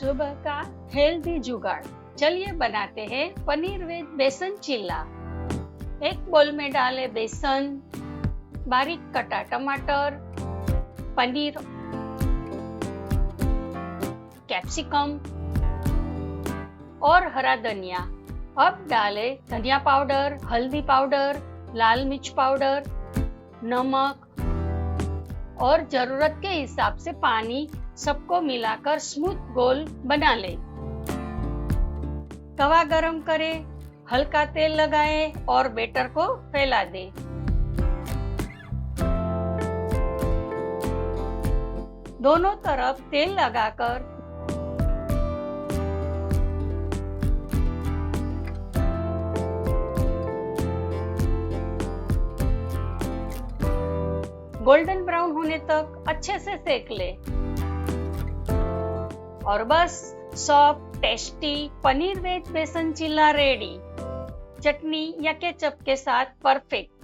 सुबह का हेल्दी जुगाड़। चलिए बनाते हैं पनीर विद बेसन चिल्ला। एक बोल में डालें बेसन, बारीक कटा टमाटर, पनीर, कैप्सिकम और हरा धनिया। अब डालें धनिया पाउडर, हल्दी पाउडर, लाल मिर्च पाउडर, नमक और जरूरत के हिसाब से पानी। सबको मिलाकर स्मूथ गोल बना लें। तवा गरम करें, हल्का तेल लगाएं और बैटर को फैला दें। दोनों तरफ तेल लगाकर गोल्डन ब्राउन होने तक अच्छे से सेक ले। और बस सॉफ्ट टेस्टी पनीर वेज बेसन चिल्ला रेडी। चटनी या केचप के साथ परफेक्ट।